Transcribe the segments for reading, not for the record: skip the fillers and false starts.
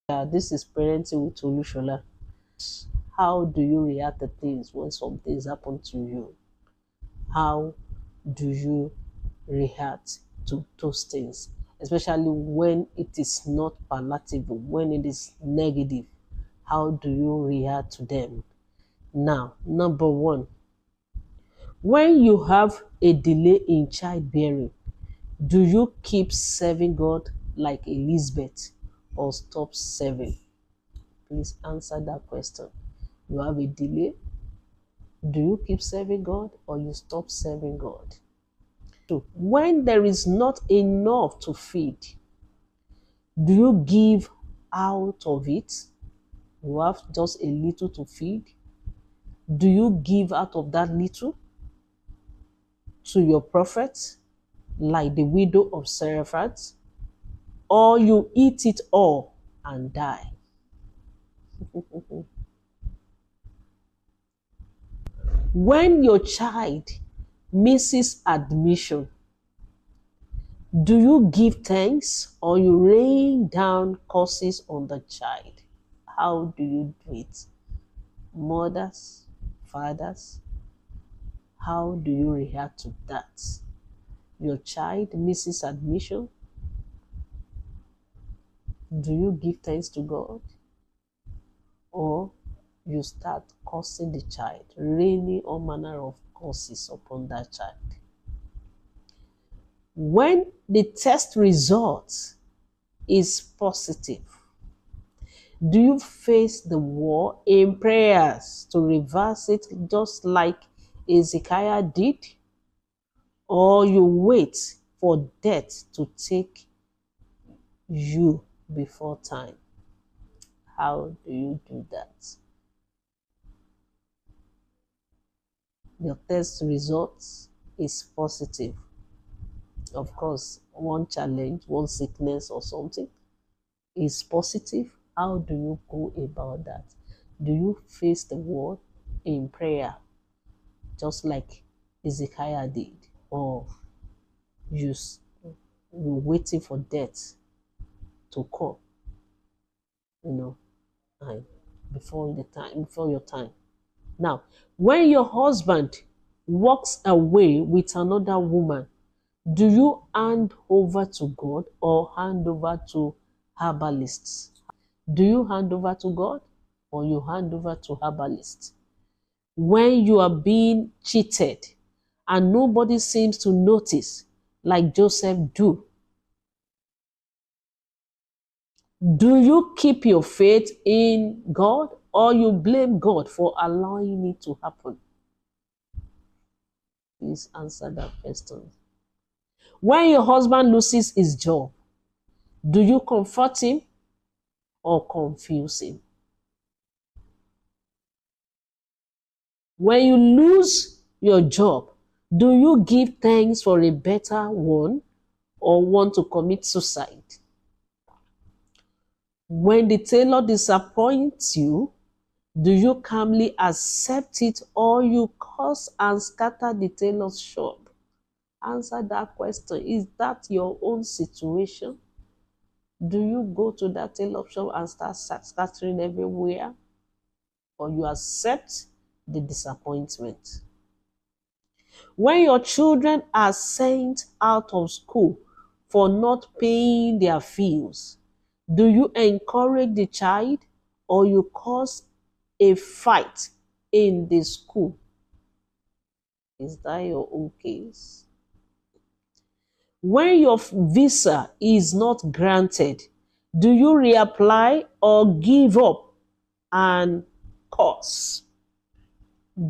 This is Parenting with Olushola. How do you react to things when some things happen to you? How do you react to those things? Especially when it is not palatable, when it is negative. How do you react to them? Now, number one, when you have a delay in childbearing, do you keep serving God like Elizabeth or stop serving? Please answer that question. You have a delay. Do you keep serving God or you stop serving God? So when there is not enough to feed, do you give out of it? You have just a little to feed. Do you give out of that little to your prophet, like the widow of Zarephath? Or you eat it all and die? When your child misses admission, do you give thanks or you rain down curses on the child? How do you do it? Mothers, fathers, how do you react to that? Your child misses admission. Do you give thanks to God? Or you start cursing the child, raining all manner of curses upon that child? When the test result is positive, do you face the war in prayers to reverse it just like Ezekiah did? Or you wait for death to take you before time? How do you do that? Your test result is positive. Of course, one challenge, one sickness or something is positive. How do you go about that? Do you face the war in prayer just like Ezekiah did? Or you're waiting for death to come, and before your time? Now, when your husband walks away with another woman, do you hand over to God or hand over to herbalists? Do you hand over to God or you hand over to herbalists? When you are being cheated and nobody seems to notice, like Joseph do you keep your faith in God or you blame God for allowing it to happen? Please answer that question. When your husband loses his job, do you comfort him or confuse him? When you lose your job, do you give thanks for a better one or want to commit suicide? When the tailor disappoints you, do you calmly accept it or you curse and scatter the tailor's shop? Answer that question. Is that your own situation? Do you go to that tailor shop and start scattering everywhere? Or you accept the disappointment? When your children are sent out of school for not paying their fees, do you encourage the child or you cause a fight in the school? Is that your own case? When your visa is not granted, do you reapply or give up and curse?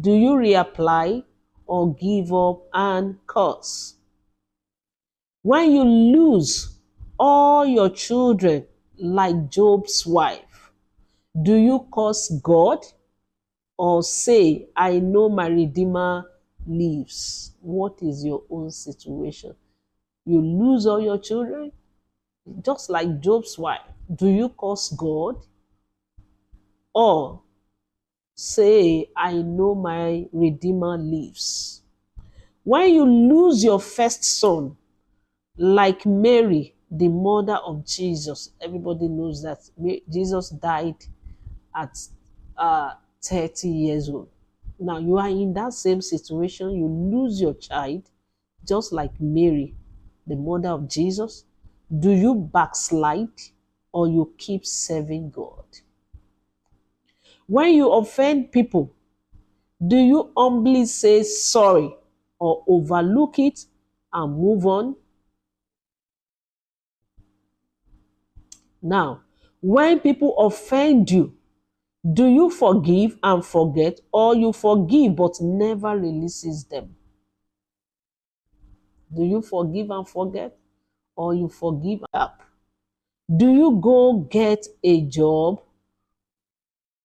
Do you reapply or give up and curse? When you lose all your children like Job's wife, do you curse God or say, I know my Redeemer lives? What is your own situation? You lose all your children, just like Job's wife. Do you curse God or say, I know my Redeemer lives? When you lose your first son, like Mary the mother of Jesus. Everybody knows that Jesus died at 30 years old. Now you are in that same situation. You lose your child, just like Mary, the mother of Jesus. Do you backslide or you keep serving God? When you offend people, do you humbly say sorry or overlook it and move on? Now, when people offend you, do you forgive and forget, or you forgive but never releases them? Do you forgive and forget, or you forgive up? Do you go get a job,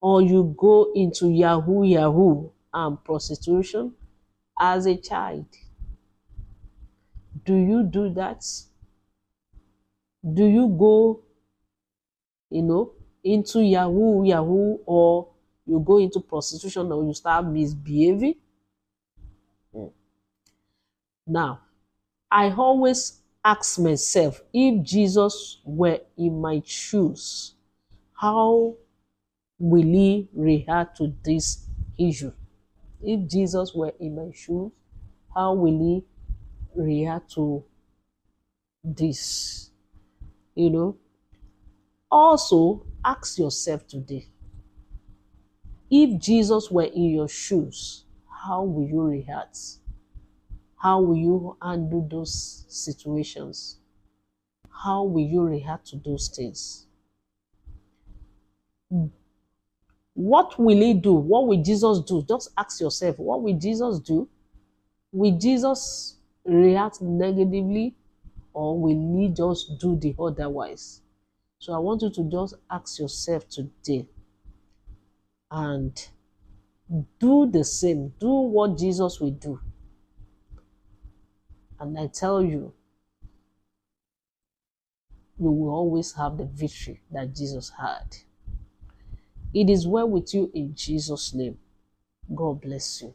or you go into Yahoo and prostitution as a child? Do you do that? Do you go, into Yahoo, or you go into prostitution, or you start misbehaving? Now, I always ask myself, if Jesus were in my shoes, how will he react to this issue? If Jesus were in my shoes, how will he react to this? Also, ask yourself today, if Jesus were in your shoes, how will you react? How will you handle those situations? How will you react to those things? What will he do? What will Jesus do? Just ask yourself, what will Jesus do? Will Jesus react negatively, or will he just do the otherwise? So I want you to just ask yourself today and do the same. Do what Jesus will do. And I tell you, you will always have the victory that Jesus had. It is well with you in Jesus' name. God bless you.